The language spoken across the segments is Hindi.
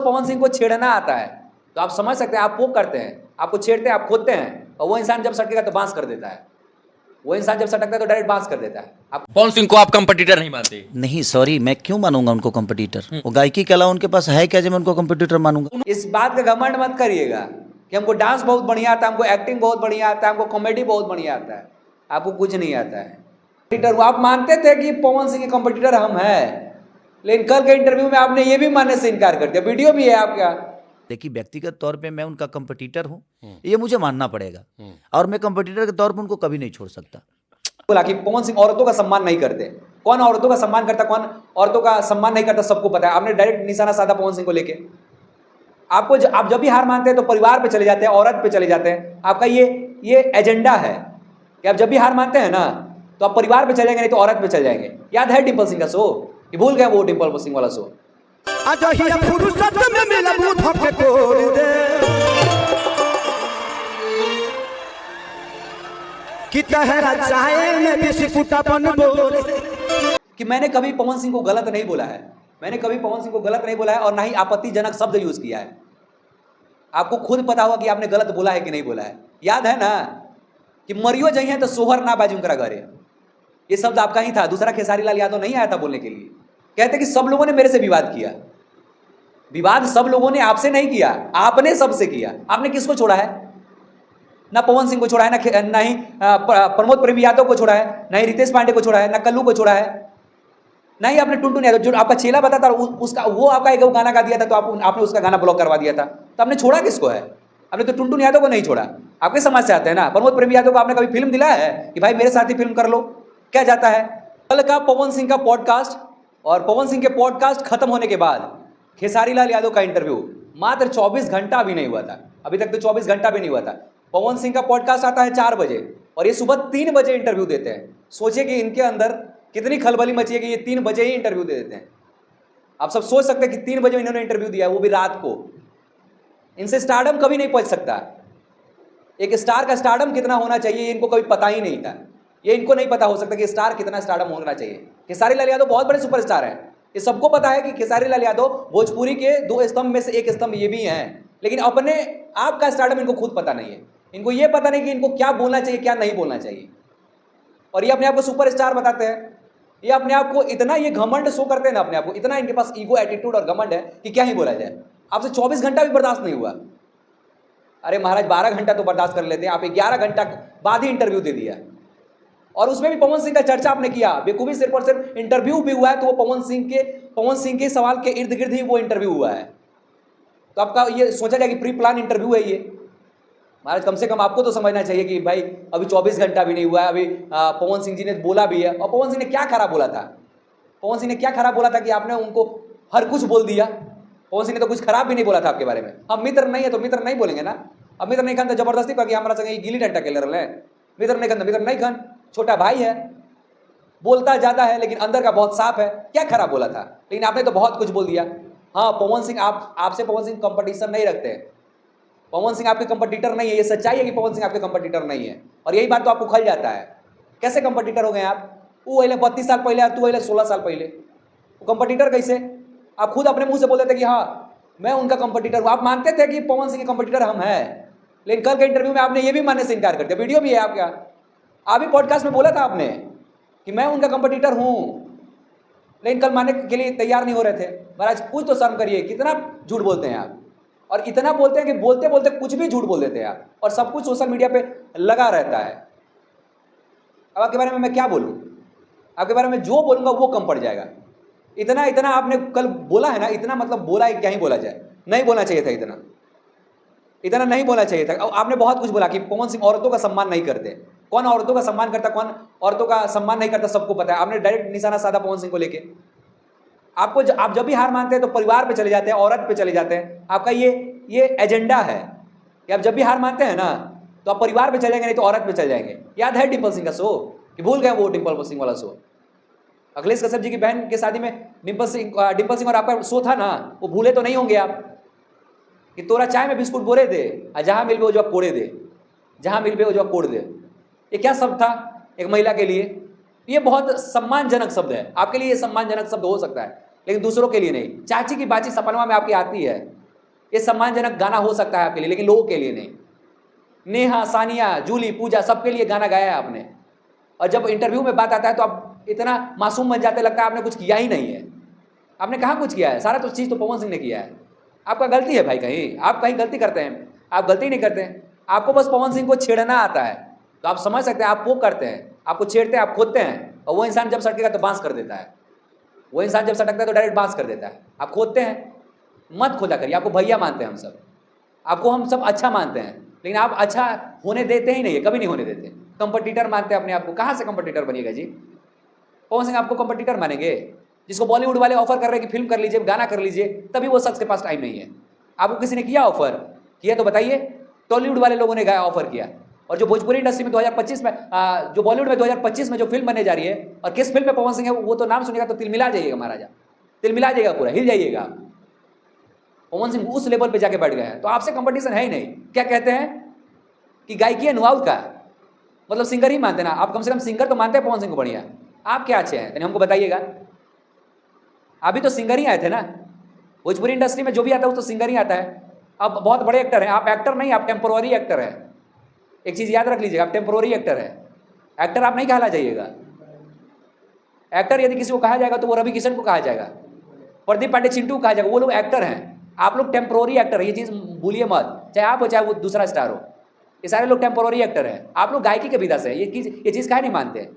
पवन सिंह को छेड़ना आता है तो आप समझ सकते हैं, आप वो करते हैं, आपको छेड़ते हैं, आप खोदते हैं, और वो इंसान जब सटकेगा तो बांस कर देता है। वो इंसान जब सटकता है तो डायरेक्ट बांस कर देता है। आप पवन सिंह को आप कंपटीटर नहीं मानते? नहीं सॉरी, मैं क्यों मानूंगा उनको कंपटीटर? वो गायकी के अलावा उनके पास है क्या जो मैं उनको कंपटीटर मानूंगा? इस बात का घमंड मत करिएगा कि हमको डांस बहुत बढ़िया आता है, हमको एक्टिंग बहुत बढ़िया आता है, हमको कॉमेडी बहुत बढ़िया आता है। आपको कुछ नहीं आता है। कंपटीटर आप मानते थे कि पवन सिंह के कंपटीटर हम हैं, लेकिन कल के इंटरव्यू में आपने ये भी मानने से इनकार कर दिया, वीडियो भी है आपका। देखिए, व्यक्तिगत तौर पे मैं उनका कंपटीटर हूँ, ये मुझे मानना पड़ेगा, और मैं कंपटीटर के तौर पे उनको कभी नहीं छोड़ सकता। बोला कि पवन सिंह औरतों का सम्मान नहीं करते। कौन औरतों का सम्मान करता, कौन औरतों का सम्मान नहीं करता, सबको पता है। आपने डायरेक्ट निशाना साधा पवन सिंह को लेके। आपको आप जब भी हार मानते हैं तो परिवार पे चले जाते हैं, औरत पे चले जाते हैं। आपका ये एजेंडा है कि आप जब भी हार मानते हैं ना तो आप परिवार पे चले जाएंगे, नहीं तो औरत पे चले जाएंगे। याद है डिम्पल सिंह का शो? कि भूल गए वो डिम्पल सिंह वाला शो? कि मैंने कभी पवन सिंह को गलत नहीं बोला है, मैंने कभी पवन सिंह को गलत नहीं बोला है, और ना ही आपत्तिजनक शब्द यूज किया है। आपको खुद पता होगा कि आपने गलत बोला है कि नहीं बोला है। याद है ना कि मरियो जई है तो सोहर ना बाजू करा घरे, ये शब्द आपका ही था। दूसरा खेसारी लाल यादव नहीं आया था बोलने के लिए। कहते कि सब लोगों ने मेरे से विवाद किया। विवाद सब लोगों ने आपसे नहीं किया, आपने सबसे किया। आपने किसको छोड़ा है? ना पवन सिंह को छोड़ा है, ना ही प्रमोद प्रेमी यादव को छोड़ा है, ना ही रितेश पांडे को छोड़ा है, ना कल्लू को छोड़ा है, ना ही आपने टुनटुन यादव जो आपका चेला बताता उसका वो आपका एक गाना गा दिया था तो आपने उसका गाना ब्लॉक करवा दिया था। तो आपने छोड़ा किसको है? आपने तो टुनटुन यादव को नहीं छोड़ा। आपके समाज से आते हैं ना। प्रमोद प्रेमी यादव को आपने कभी फिल्म दिलाया है कि भाई मेरे साथ ही फिल्म कर लो? क्या जाता है? कल का पवन सिंह का पॉडकास्ट, और पवन सिंह के पॉडकास्ट खत्म होने के बाद खेसारी लाल यादव का इंटरव्यू मात्र 24 घंटा भी नहीं हुआ था। अभी तक तो 24 घंटा भी नहीं हुआ था। पवन सिंह का पॉडकास्ट आता है 4 बजे और ये सुबह 3 बजे इंटरव्यू देते हैं। सोचिए कि इनके अंदर कितनी खलबली मची है कि ये 3 बजे ही इंटरव्यू दे देते हैं। आप सब सोच सकते हैं कि 3 बजे इन्होंने इंटरव्यू दिया है, वो भी रात को। इनसे स्टारडम कभी नहीं पहुंच सकता। एक स्टार का स्टारडम कितना होना चाहिए ये इनको कभी पता ही नहीं था। ये इनको नहीं पता हो सकता कि स्टार कितना स्टारडम होना चाहिए। खेसारी लाल यादव बहुत बड़े सुपरस्टार हैं, ये सबको पता है कि खेसारी लाल यादव भोजपुरी के 2 स्तंभ में से एक स्तंभ ये भी हैं, लेकिन अपने आप का स्टारडम इनको खुद पता नहीं है। इनको ये पता नहीं कि इनको क्या बोलना चाहिए, क्या नहीं बोलना चाहिए। और ये अपने आप को सुपरस्टार बताते हैं। ये अपने आप को इतना ये घमंड शो करते हैं ना, अपने आप को इतना इनके पास ईगो, एटीट्यूड और घमंड है कि क्या ही बोला जाए। आपसे 24 घंटा भी बर्दाश्त नहीं हुआ। अरे महाराज 12 घंटा तो बर्दाश्त कर लेते हैं, आप 11 घंटा बाद ही इंटरव्यू दे दिया, और उसमें भी पवन सिंह का चर्चा आपने किया। बेखूबी सिर्फ और सिर्फ इंटरव्यू भी हुआ है तो वो पवन सिंह के सवाल के इर्द गिर्द ही वो इंटरव्यू हुआ है। तो आपका ये सोचा जाए कि प्री प्लान इंटरव्यू है ये। महाराज कम से कम आपको तो समझना चाहिए कि भाई अभी 24 घंटा भी नहीं हुआ है, अभी पवन सिंह जी ने बोला भी है। और पवन सिंह ने क्या खराब बोला था? पवन सिंह ने क्या खराब बोला था कि आपने उनको हर कुछ बोल दिया? पवन सिंह ने तो कुछ खराब भी नहीं बोला था आपके बारे में। हम मित्र नहीं है तो मित्र नहीं बोलेंगे ना। अब मित्र नहीं खान तो जबरदस्ती करके हमारा संगे गिली डंडा खेल रहे हैं। मित्र नहीं खान तो मित्र नहीं खान, छोटा भाई है, बोलता ज्यादा है लेकिन अंदर का बहुत साफ है। क्या खराब बोला था? लेकिन आपने तो बहुत कुछ बोल दिया। हाँ पवन सिंह, आपसे पवन सिंह कंपटीशन नहीं रखते हैं। पवन सिंह आपके कंपटीटर नहीं है, ये सच्चाई है कि पवन सिंह आपके कंपटीटर नहीं है। और यही बात तो आपको खल जाता है। कैसे कंपटीटर हो गए आप? वो पहले 32 साल पहले, तू पहले 16 साल पहले, वो कंपटीटर कैसे? आप खुद अपने मुंह से बोलते थे कि हाँ मैं उनका कंपटीटर हूँ। आप मानते थे कि पवन सिंह के कंपटीटर हम हैं, लेकिन कल के इंटरव्यू में आपने ये भी मानने से इनकार कर दिया, वीडियो भी है आपका। आप ही पॉडकास्ट में बोला था आपने कि मैं उनका कंपटीटर हूँ, लेकिन कल मानने के लिए तैयार नहीं हो रहे थे। महाराज कुछ तो शर्म करिए, कितना झूठ बोलते हैं आप। और इतना बोलते हैं कि बोलते बोलते कुछ भी झूठ बोल देते हैं आप, और सब कुछ सोशल मीडिया पे लगा रहता है। अब आपके बारे में मैं क्या बोलूं? आपके बारे में जो बोलूंगा वो कम पड़ जाएगा। इतना आपने कल बोला है ना, इतना मतलब बोला है, क्या ही बोला जाए। नहीं बोलना चाहिए था, इतना नहीं बोलना चाहिए था। आपने बहुत कुछ बोला कि पवन सिंह औरतों का सम्मान नहीं करते। कौन औरतों का सम्मान करता, कौन औरतों का सम्मान नहीं करता, सबको पता है। आपने डायरेक्ट निशाना साधा पवन सिंह को लेके। आप जब भी हार मानते हैं तो परिवार पे चले जाते हैं, औरत पे चले जाते हैं। आपका ये एजेंडा है कि आप जब भी हार मानते हैं ना तो आप परिवार पे चले जाएंगे, नहीं तो औरत पे चले जाएंगे। याद है डिम्पल सिंह का शो? कि भूल गए वो डिम्पल सिंह वाला शो? अखिलेश कश्यप जी की बहन की शादी में डिम्पल सिंह और आपका शो था ना, वो भूले तो नहीं होंगे आप? कि तोरा चाय में बिस्कुट बोरे दे, और जहां मिलबे वो जो कोड़े दे, जहां मिलबे वो जो कोड़ दे। ये क्या शब्द था एक महिला के लिए? ये बहुत सम्मानजनक शब्द है। आपके लिए ये सम्मानजनक शब्द हो सकता है, लेकिन दूसरों के लिए नहीं। चाची की बाची सपनवा में आपकी आती है, ये सम्मानजनक गाना हो सकता है आपके लिए, लेकिन लोगों के लिए नहीं। नेहा, सानिया, जूली, पूजा, सबके लिए गाना गाया है आपने, और जब इंटरव्यू में बात आता है तो आप इतना मासूम बन जाते, लगता है आपने कुछ किया ही नहीं है। आपने कहाँ कुछ किया है? सारा तो चीज़ तो पवन सिंह ने किया है। आपका गलती है भाई, कहीं आप कहीं गलती करते हैं, आप गलती नहीं करते हैं। आपको बस पवन सिंह को छेड़ना आता है, तो आप समझ सकते हैं आप वो करते हैं, आपको छेड़ते हैं, आप खोदते हैं, और वो इंसान जब सटकेगा तो बांस कर देता है। वो इंसान जब सटकता है तो डायरेक्ट बांस कर देता है। आप खोदते हैं, मत खोदा करिए। आपको भैया मानते हैं हम सब, आपको हम सब अच्छा मानते हैं, लेकिन आप अच्छा होने देते ही नहीं है, कभी नहीं होने देते। कंपटीटर मानते हैं अपने आप को। कहाँ से कंपटीटर बनिएगा जी? पवन सिंह आपको कंपटीटर मानेंगे? जिसको बॉलीवुड वाले ऑफर कर रहे हैं कि फिल्म कर लीजिए, गाना कर लीजिए, तभी वो शख्स के पास टाइम नहीं है। आपको किसी ने किया ऑफर? किया तो बताइए। टॉलीवुड वाले लोगों ने गाया ऑफर किया, और जो भोजपुरी इंडस्ट्री में 2025 में जो बॉलीवुड में 2025 में जो फिल्म बनने जा रही है, और किस फिल्म में पवन सिंह है, वो तो नाम सुनेगा तो तिलमिला जाइएगा महाराजा, तिलमिला जाइएगा, पूरा हिल जाइएगा। पवन सिंह उस लेवल पे जाके बैठ गए हैं, तो आपसे कंपटीशन है ही नहीं। क्या कहते हैं कि गायकी है नुआउट का, मतलब सिंगर ही मानते ना आप? कम से कम सिंगर तो मानते हैं पवन सिंह को बढ़िया। आप क्या अच्छे हैं, हमको बताइएगा। अभी तो सिंगर ही आए थे ना भोजपुरी इंडस्ट्री में, जो भी आता है वो तो सिंगर ही आता है। अब बहुत बड़े एक्टर हैं, आप एक्टर नहीं, आप टेम्पोररी एक्टर हैं। एक चीज़ याद रख लीजिएगा, आप टेम्पोररी एक्टर है। एक्टर आप नहीं कहला जाइएगा। एक्टर यदि किसी को कहा जाएगा तो वो रवि किशन को कहा जाएगा, प्रदीप पांडे, चिंटू को कहा जाएगा, वो लोग एक्टर हैं। आप लोग टेम्पोररी एक्टर है, ये चीज़ भूलिए मत, चाहे आप हो चाहे वो दूसरा स्टार हो। ये सारे लोग टेम्पोररी एक्टर हैं। आप लोग गायकी के विधा से ये चीज़ काहे नहीं मानते?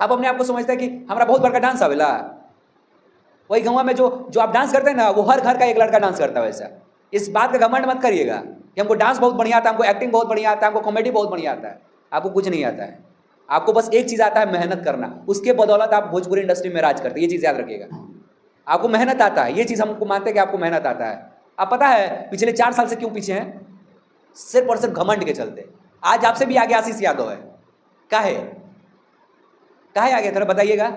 आप अपने आप को समझते हैं कि हमारा बहुत बड़का डांस आवेला, वही गाँव में जो आप डांस करते हैं ना, वो हर घर का एक लड़का डांस करता है वैसा। इस बात का घमंड मत करिएगा कि हमको डांस बहुत बढ़िया आता है, हमको एक्टिंग बहुत बढ़िया आता है, हमको कॉमेडी बहुत बढ़िया आता है। आपको कुछ नहीं आता है। आपको बस एक चीज़ आता है, मेहनत करना। उसके बदौलत आप भोजपुरी इंडस्ट्री में राज करते हैं, ये चीज़ याद रखिएगा। आपको मेहनत आता है, ये चीज़ हमको मानते हैं कि आपको मेहनत आता है। आप पता है पिछले 4 साल से क्यों पीछे हैं? सिर्फ और सिर्फ घमंड के चलते। आज आपसे भी आगे आशीष यादव है। काहे आगे थोड़ा बताइएगा?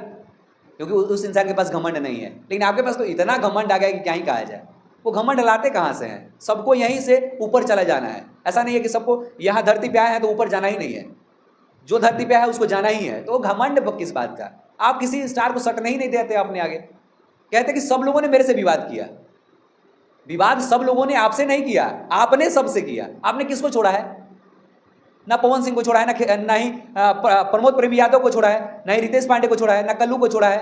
क्योंकि उस इंसान के पास घमंड नहीं है, लेकिन आपके पास तो इतना घमंड आ गया कि क्या ही कहा जाए। वो घमंड लाते कहाँ से हैं? सबको यहीं से ऊपर चला जाना है। ऐसा नहीं है कि सबको यहाँ धरती पे आए हैं तो ऊपर जाना ही नहीं है। जो धरती पे है उसको जाना ही है। तो घमंड किस बात का? आप किसी स्टार को सटने ही नहीं देते अपने आगे। कहते कि सब लोगों ने मेरे से विवाद किया। विवाद सब लोगों ने आपसे नहीं किया, आपने सबसे किया। आपने किसको छोड़ा है? ना पवन सिंह को छोड़ा है, ना ही प्रमोद प्रेमी यादव को छोड़ा है, ना ही रितेश पांडे को छोड़ा है, ना कल्लू को छोड़ा है,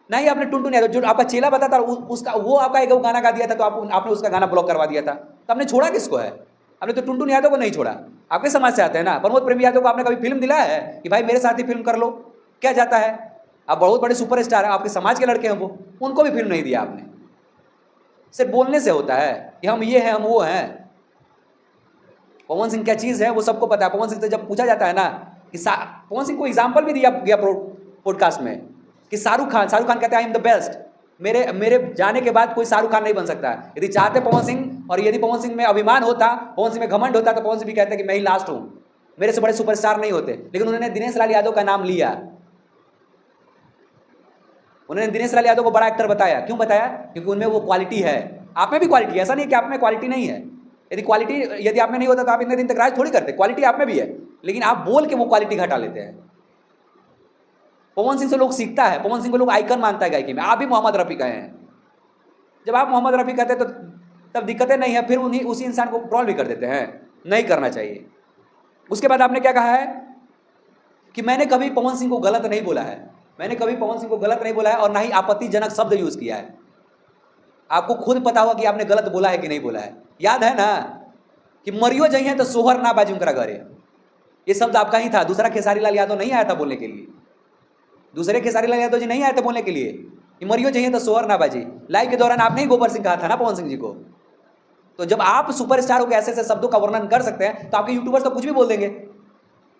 ना ही आपने टुनटुन यादव जो आपका चेला बता था उसका वो आपका एक गाना गा दिया था, तो आपने उसका गाना ब्लॉक करवा दिया था। तो आपने छोड़ा किसको है? आपने तो टुनटुन यादव को नहीं छोड़ा। आपके समाज से आते हैं ना। प्रमोद प्रेमी यादव को आपने कभी फिल्म दिलाया है कि भाई मेरे साथ ही फिल्म कर लो? क्या जाता है? आप बहुत बड़े सुपरस्टार हैं, आपके समाज के लड़के हैं, वो उनको भी फिल्म नहीं दिया आपने। सिर्फ बोलने से होता है कि हम ये हैं, हम वो हैं। पवन सिंह क्या चीज़ है वो सबको पता है। पवन सिंह से जब पूछा जाता है ना कि पवन सिंह को एग्जाम्पल भी दिया गया पॉडकास्ट में कि शाहरुख खान कहते हैं आई एम द बेस्ट। मेरे जाने के बाद कोई शाहरुख खान नहीं बन सकता है। यदि चाहते पवन सिंह, और यदि पवन सिंह में अभिमान होता, पवन सिंह में घमंड होता, तो पवन सिंह भी कहते हैं कि मैं ही लास्ट हूँ, मेरे से बड़े सुपरस्टार नहीं होते। लेकिन उन्होंने दिनेश लाल यादव का नाम लिया, उन्होंने दिनेश लाल यादव को बड़ा एक्टर बताया। क्यों बताया? क्योंकि उनमें वो क्वालिटी है। आप में भी क्वालिटी है, ऐसा नहीं कि आप में क्वालिटी नहीं है। यदि आप में नहीं होता तो आप इतने दिन तक राज थोड़ी करते। क्वालिटी आप में भी है, लेकिन आप बोल के वो क्वालिटी घटा लेते हैं। पवन सिंह से लोग सीखता है, पवन सिंह को लोग आइकन मानता है गायकी में। आप भी मोहम्मद रफ़ी कहे हैं। जब आप मोहम्मद रफ़ी कहते हैं तो तब दिक्कतें नहीं है, फिर उसी इंसान को ट्रोल भी कर देते हैं। नहीं करना चाहिए। उसके बाद आपने क्या कहा है कि मैंने कभी पवन सिंह को गलत नहीं बोला है, मैंने कभी पवन सिंह को गलत नहीं बोला है, और ना ही आपत्तिजनक शब्द यूज किया है। आपको खुद पता होगा कि आपने गलत बोला है कि नहीं बोला है। याद है ना कि मरियो जई है तो सोहर ना बाजी उनका घरे, ये शब्द आपका ही था। दूसरा खेसारी लाल यादव नहीं आया था बोलने के लिए, दूसरे खेसारी लाल यादव जी नहीं आए थे बोलने के लिए कि मरियो जई है तो सोहर ना बाजी। लाइव के दौरान आपने ही गोबर सिंह कहा था ना पवन सिंह जी को। तो जब आप सुपरस्टार हो के ऐसे ऐसे शब्दों का वर्णन कर सकते हैं तो आपके यूट्यूबर्स तो कुछ भी बोल देंगे।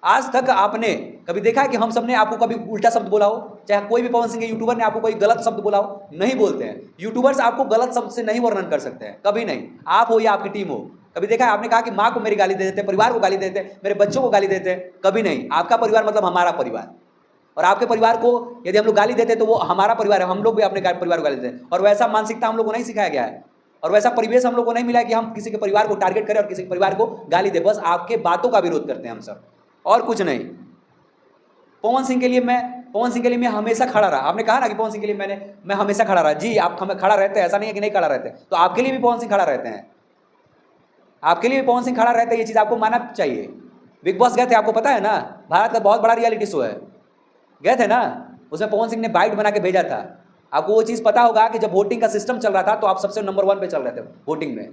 आज तक आपने कभी देखा है कि हम सब ने आपको कभी उल्टा शब्द बोला हो? चाहे कोई भी पवन सिंह के यूट्यूबर ने आपको कोई गलत शब्द बोला हो? नहीं बोलते हैं। यूट्यूबर्स आपको गलत शब्द से नहीं वर्णन कर सकते हैं, कभी नहीं। आप हो या आपकी टीम हो। कभी देखा है आपने कहा कि माँ को मेरी गाली दे देते, परिवार को गाली देते, मेरे बच्चों को गाली देते? कभी नहीं। आपका परिवार मतलब हमारा परिवार, और आपके परिवार को यदि हम लोग गाली देते तो वो हमारा परिवार है, हम लोग भी अपने परिवार को गाली देते हैं। और वैसा मानसिकता हम लोग को नहीं सिखाया गया है, और वैसा परिवेश हम लोग को नहीं मिला है कि हम किसी के परिवार को टारगेट करें और किसी के परिवार को गाली दे। बस आपके बातों का विरोध करते हैं हम सब, और कुछ नहीं। पवन सिंह के लिए मैं पवन सिंह के लिए मैं हमेशा खड़ा रहा। आपने कहा ना कि पवन सिंह के लिए मैं हमेशा खड़ा रहा। जी, आप हमें खड़ा रहते हैं, ऐसा नहीं है कि नहीं खड़ा रहते। तो आपके लिए भी पवन सिंह खड़ा रहते हैं, आपके लिए भी पवन सिंह खड़ा रहते हैं। ये चीज़ आपको मानना चाहिए। बिग बॉस गए थे, आपको पता है ना, भारत का बहुत बड़ा रियलिटी शो है, गए थे ना, उसमें पवन सिंह ने बाइट बना के भेजा था। आपको वो चीज़ पता होगा कि जब वोटिंग का सिस्टम चल रहा था तो आप सबसे नंबर 1 पे चल रहे थे वोटिंग में।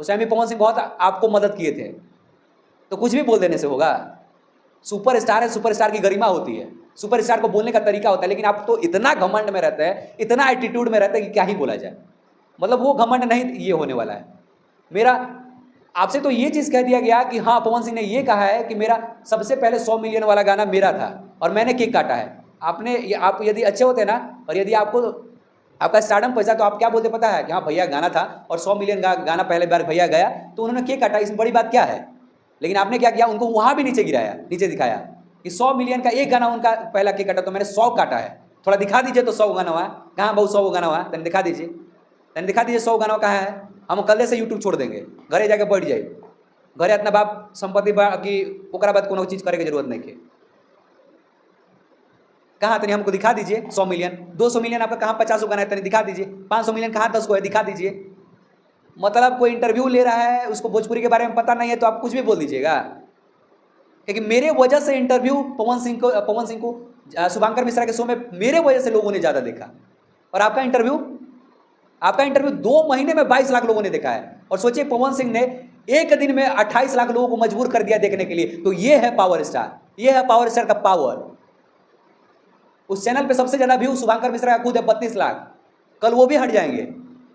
उस टाइम भी पवन सिंह बहुत आपको मदद किए थे। तो कुछ भी बोल देने से होगा? सुपरस्टार है, सुपरस्टार की गरिमा होती है, सुपरस्टार को बोलने का तरीका होता है। लेकिन आप तो इतना घमंड में रहते हैं, इतना एटीट्यूड में रहते हैं कि क्या ही बोला जाए। मतलब वो घमंड नहीं ये होने वाला है। मेरा आपसे तो ये चीज़ कह दिया गया कि हाँ, पवन सिंह ने ये कहा है कि मेरा सबसे पहले 100 मिलियन वाला गाना मेरा था और मैंने केक काटा है। आप यदि अच्छे होते ना, और यदि आपका स्टार्डम पैसा, तो आप क्या बोलते पता है कि हाँ भैया गाना था और 100 मिलियन गाना पहले बार भैया गया तो उन्होंने केक काटा, इसमें बड़ी बात क्या है? लेकिन आपने क्या किया, उनको वहाँ भी नीचे गिराया, नीचे दिखाया कि 100 मिलियन का एक गाना उनका पहला केक काटा तो मैंने 100 काटा है। थोड़ा दिखा दीजिए तो 100 गाना हुआ कहाँ, बहुत 100 गाना हुआ, तन दिखा दीजिए, 100 गाना कहाँ है। हम कल से यूट्यूब छोड़ देंगे, घरे जाके बैठ जाए, घरे अपना बाप संपत्ति कि ओकरा बाद कोनो चीज़ करे की जरूरत नहीं है। कहाँ तनी हमको दिखा दीजिए 100 मिलियन, 200 मिलियन आपका कहाँ 50 गाना है, तनी दिखा दीजिए। 500 मिलियन कहाँ 10 को है, दिखा दीजिए। मतलब कोई इंटरव्यू ले रहा है, उसको भोजपुरी के बारे में पता नहीं है तो आप कुछ भी बोल दीजिएगा। क्योंकि मेरे वजह से इंटरव्यू पवन सिंह को शुभांकर मिश्रा के शो में मेरे वजह से लोगों ने ज़्यादा देखा। और आपका इंटरव्यू 2 महीने में 22 लाख लोगों ने देखा है। और सोचिए पवन सिंह ने एक दिन में 28 लाख लोगों को मजबूर कर दिया देखने के लिए। तो ये है पावर स्टार, ये है पावर स्टार का पावर। उस चैनल पे सबसे ज़्यादा व्यू शुभांकर मिश्रा का खुद है 32 लाख। कल वो भी हट जाएंगे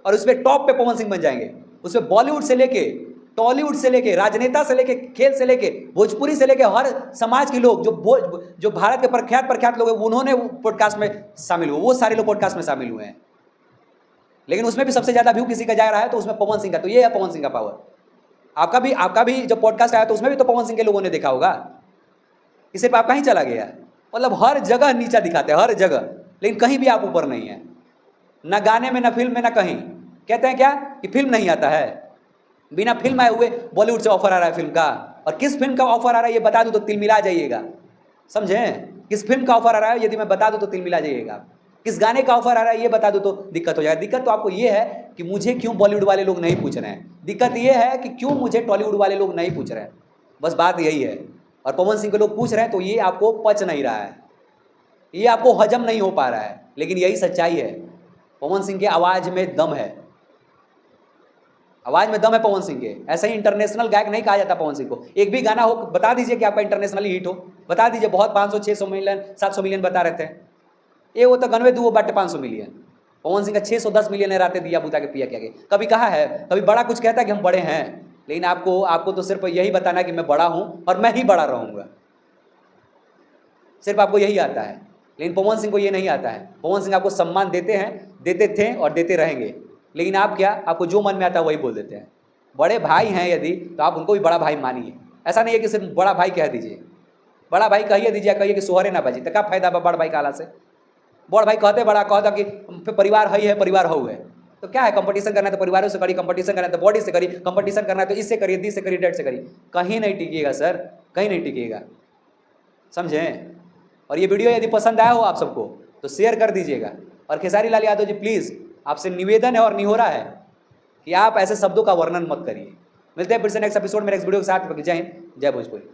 और उस पर टॉप पे पवन सिंह बन जाएंगे। उस पर बॉलीवुड से लेके टॉलीवुड से लेके राजनेता से लेके खेल से लेके भोजपुरी से लेके हर समाज के लोग जो भारत के प्रख्यात लोग हैं, उन्होंने पॉडकास्ट में शामिल हुए, वो सारे लोग पॉडकास्ट में शामिल हुए हैं। लेकिन उसमें भी सबसे ज़्यादा व्यू किसी का जा रहा है तो उसमें पवन सिंह का। तो ये है पवन सिंह का पावर। आपका भी जब पॉडकास्ट आया तो उसमें भी तो पवन सिंह के लोगों ने देखा होगा कि सिर्फ आपका ही चला गया। मतलब हर जगह नीचा दिखाते हैं, हर जगह, लेकिन कहीं भी आप ऊपर नहीं है, ना गाने में, ना फिल्म में, ना कहीं। कहते हैं क्या कि फिल्म नहीं आता है, बिना फिल्म आए हुए बॉलीवुड से ऑफर आ रहा है फिल्म का। और किस फिल्म का ऑफर आ रहा है ये बता दूं तो तिलमिला जाइएगा, समझें? किस फिल्म का ऑफर आ रहा है यदि मैं बता दूं तो तिलमिला जाइएगा। किस गाने का ऑफर आ रहा है ये बता दूं तो दिक्कत हो जाएगा। दिक्कत तो आपको ये है कि मुझे क्यों बॉलीवुड वाले लोग नहीं पूछ रहे हैं, दिक्कत ये है कि क्यों मुझे टॉलीवुड वाले लोग नहीं पूछ रहे हैं, बस बात यही है। और पवन सिंह के लोग पूछ रहे हैं तो ये आपको पच नहीं रहा है, ये आपको हजम नहीं हो पा रहा है। लेकिन यही सच्चाई है, पवन सिंह के आवाज़ में दम है, आवाज़ में दम है पवन सिंह के। ऐसे ही इंटरनेशनल गायक नहीं कहा जाता पवन सिंह को। एक भी गाना हो बता दीजिए कि आपका इंटरनेशनली हिट हो, बता दीजिए। बहुत 500 600 मिलियन 700 मिलियन बता रहे थे, ये वो तो गनवे दो बाटे 500 मिलियन। पवन सिंह का 610 मिलियन है, रातें दिया बुता के पिया क्या के। कभी कहा है, कभी बड़ा कुछ कहता है कि हम बड़े हैं, लेकिन आपको तो सिर्फ यही बताना है कि मैं बड़ा हूँ और मैं ही बड़ा रहूँगा, सिर्फ आपको यही आता है। लेकिन पवन सिंह को ये नहीं आता है। पवन सिंह आपको सम्मान देते हैं, देते थे और देते रहेंगे। लेकिन आप क्या, आपको जो मन में आता है वही बोल देते हैं। बड़े भाई हैं यदि तो आप उनको भी बड़ा भाई मानिए। ऐसा नहीं है कि सिर्फ बड़ा भाई कह दीजिए, बड़ा भाई कहिए दीजिए, कहिए कि सोहरे ना बजी, तो क्या फायदा बड़ा भाई काला से। बड़ भाई कहते बड़ा कहता कि परिवार है परिवार हो है, तो क्या है, कंपटीशन करना है तो परिवारों से करिए, कंपटीशन करना है तो बॉडी से करिए, कंपटीशन करना है तो इससे करिए, दिस से करिए, डेट से करिए। कहीं नहीं टिकिएगा सर, कहीं नहीं टिकिएगा, समझें? और ये वीडियो यदि पसंद आया हो आप सबको तो शेयर कर दीजिएगा। और खेसारी लाल यादव जी प्लीज़ आपसे निवेदन है और निहोरा है कि आप ऐसे शब्दों का वर्णन मत करिए। मिलते हैं फिर से नेक्स्ट एपिसोड में, नेक्स्ट वीडियो के साथ। जय हिंद, जय भोजपुरी।